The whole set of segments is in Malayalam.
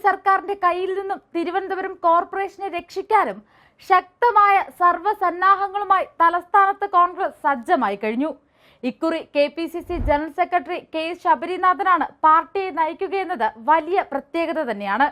സർക്കാരിന്റെ കയ്യിൽ നിന്നും തിരുവനന്തപുരം കോർപ്പറേഷനെ രക്ഷിക്കാനും ശക്തമായ സർവ്വസന്നാഹങ്ങളുമായി തലസ്ഥാനത്ത് കോൺഗ്രസ് സജ്ജമായി കഴിഞ്ഞു. ഇക്കുറി KPCC ജനറൽ സെക്രട്ടറി KS ശബരിനാഥനാണ് പാർട്ടിയെ നയിക്കുകയെന്നത് വലിയ പ്രത്യേകത തന്നെയാണ്.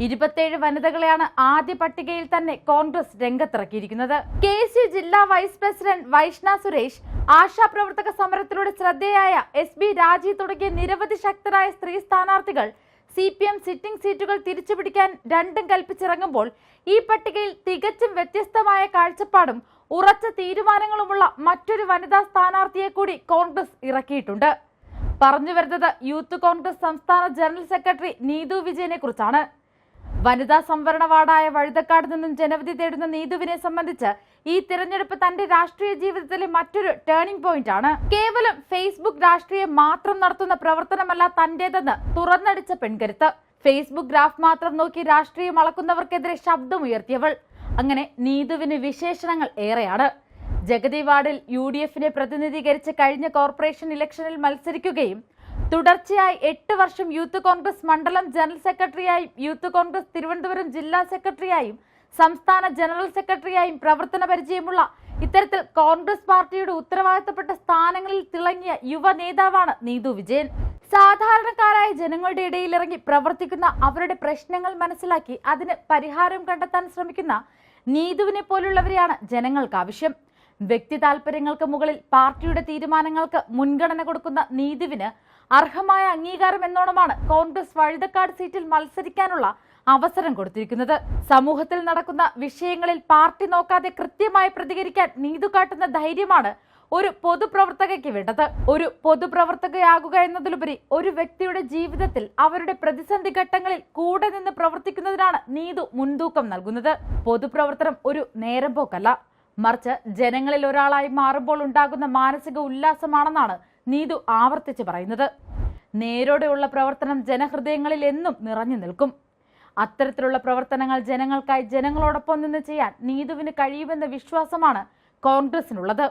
27 വനിതകളെയാണ് ആദ്യ പട്ടികയിൽ തന്നെ കോൺഗ്രസ് രംഗത്തിറക്കിയിരിക്കുന്നത്. KSU ജില്ലാ വൈസ് പ്രസിഡന്റ് വൈഷ്ണ സുരേഷ്, ആശാപ്രവർത്തക സമരത്തിലൂടെ ശ്രദ്ധേയായ SB രാജി തുടങ്ങിയ നിരവധി ശക്തരായ സ്ത്രീ സ്ഥാനാർത്ഥികൾ CPM സിറ്റിംഗ് സീറ്റുകൾ തിരിച്ചുപിടിക്കാൻ രണ്ടും കൽപ്പിച്ചിറങ്ങുമ്പോൾ ഈ പട്ടികയിൽ തികച്ചും വ്യത്യസ്തമായ കാഴ്ചപ്പാടും ഉറച്ച തീരുമാനങ്ങളുമുള്ള മറ്റൊരു വനിതാ സ്ഥാനാർത്ഥിയെ കൂടി കോൺഗ്രസ് ഇറക്കിയിട്ടുണ്ട്. പറഞ്ഞു വരുന്നത് യൂത്ത് കോൺഗ്രസ് സംസ്ഥാന ജനറൽ സെക്രട്ടറി നീതു വിജയനെ കുറിച്ചാണ്. വനിതാ സംവരണ വാർഡായ വഴുതക്കാട് നിന്നും ജനവിധി തേടുന്ന നീതുവിനെ സംബന്ധിച്ച് ഈ തിരഞ്ഞെടുപ്പ് തന്റെ രാഷ്ട്രീയ ജീവിതത്തിലെ മറ്റൊരു ടേണിംഗ് പോയിന്റ് ആണ്. കേവലം ഫേസ്ബുക്ക് രാഷ്ട്രീയം മാത്രം നടത്തുന്ന പ്രവർത്തനമല്ല തന്റേതെന്ന് തുറന്നടിച്ച പെൺകരുത്ത്. ഫേസ്ബുക്ക് ഗ്രാഫ് മാത്രം നോക്കി രാഷ്ട്രീയം അളക്കുന്നവർക്കെതിരെ ശബ്ദമുയർത്തിയവൾ. അങ്ങനെ നീതുവിന് വിശേഷണങ്ങൾ ഏറെയാണ്. ജഗതി വാർഡിൽ UDFനെ പ്രതിനിധീകരിച്ച് കഴിഞ്ഞ കോർപ്പറേഷൻ ഇലക്ഷനിൽ മത്സരിക്കുകയും തുടർച്ചയായി 8 വർഷം യൂത്ത് കോൺഗ്രസ് മണ്ഡലം ജനറൽ സെക്രട്ടറിയായും യൂത്ത് കോൺഗ്രസ് തിരുവനന്തപുരം ജില്ലാ സെക്രട്ടറിയായും സംസ്ഥാന ജനറൽ സെക്രട്ടറിയായും പ്രവർത്തന പരിചയമുള്ള ഇത്തരത്തിൽ കോൺഗ്രസ് പാർട്ടിയുടെ ഉത്തരവാദിത്തപ്പെട്ട സ്ഥാനങ്ങളിൽ തിളങ്ങിയ യുവ നേതാവാണ് നീതു വിജയൻ. സാധാരണക്കാരായ ജനങ്ങളുടെ ഇടയിലിറങ്ങി പ്രവർത്തിക്കുന്ന, അവരുടെ പ്രശ്നങ്ങൾ മനസ്സിലാക്കി അതിന് പരിഹാരം കണ്ടെത്താൻ ശ്രമിക്കുന്ന നീതുവിനെ പോലുള്ളവരെയാണ് ജനങ്ങൾക്ക് ആവശ്യം. വ്യക്തി താൽപര്യങ്ങൾക്ക് മുകളിൽ പാർട്ടിയുടെ തീരുമാനങ്ങൾക്ക് മുൻഗണന കൊടുക്കുന്ന നീതുവിന് അർഹമായ അംഗീകാരം എന്നോണമാണ് കോൺഗ്രസ് വഴുതക്കാട് സീറ്റിൽ മത്സരിക്കാനുള്ള അവസരം കൊടുത്തിരിക്കുന്നത്. സമൂഹത്തിൽ നടക്കുന്ന വിഷയങ്ങളിൽ പാർട്ടി നോക്കാതെ കൃത്യമായി പ്രതികരിക്കാൻ നീതു കാട്ടുന്ന ധൈര്യമാണ് ഒരു പൊതുപ്രവർത്തകയ്ക്ക് വേണ്ടത്. ഒരു പൊതുപ്രവർത്തകയാകുക എന്നതിലുപരി ഒരു വ്യക്തിയുടെ ജീവിതത്തിൽ അവരുടെ പ്രതിസന്ധി ഘട്ടങ്ങളിൽ കൂടെ നിന്ന് പ്രവർത്തിക്കുന്നതിനാണ് നീതു മുൻതൂക്കം നൽകുന്നത്. പൊതുപ്രവർത്തനം ഒരു നേരം പോക്കല്ല, മറിച്ച് ജനങ്ങളിൽ ഒരാളായി മാറുമ്പോൾ ഉണ്ടാകുന്ന മാനസിക ഉല്ലാസമാണെന്നാണ് നീതു ആവർത്തിച്ച് പറയുന്നത്. നേരോടെയുള്ള പ്രവർത്തനം ജനഹൃദയങ്ങളിൽ എന്നും നിറഞ്ഞു നിൽക്കും. അത്തരത്തിലുള്ള പ്രവർത്തനങ്ങൾ ജനങ്ങൾക്കായി ജനങ്ങളോടൊപ്പം നിന്ന് ചെയ്യാൻ നീതുവിന് കഴിയുമെന്ന വിശ്വാസമാണ് കോൺഗ്രസിനുള്ളത്.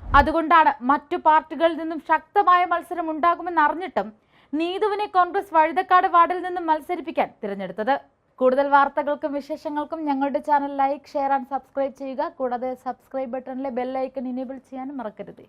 അതുകൊണ്ടാണ് മറ്റു പാർട്ടികളിൽ നിന്നും ശക്തമായ മത്സരം ഉണ്ടാകുമെന്ന് അറിഞ്ഞിട്ടും നീതുവിനെ കോൺഗ്രസ് വഴുതക്കാട് വാർഡിൽ നിന്നും മത്സരിപ്പിക്കാൻ തിരഞ്ഞെടുത്തത്. കൂടുതൽ വാർത്തകൾക്കും വിശേഷങ്ങൾക്കും ഞങ്ങളുടെ channel like, share and subscribe ചെയ്യുക. കൂടാതെ സബ്സ്ക്രൈബ് ബട്ടണിലെ ബെൽ ഐക്കൺ ഇനേബിൾ ചെയ്യാനും മറക്കരുത്.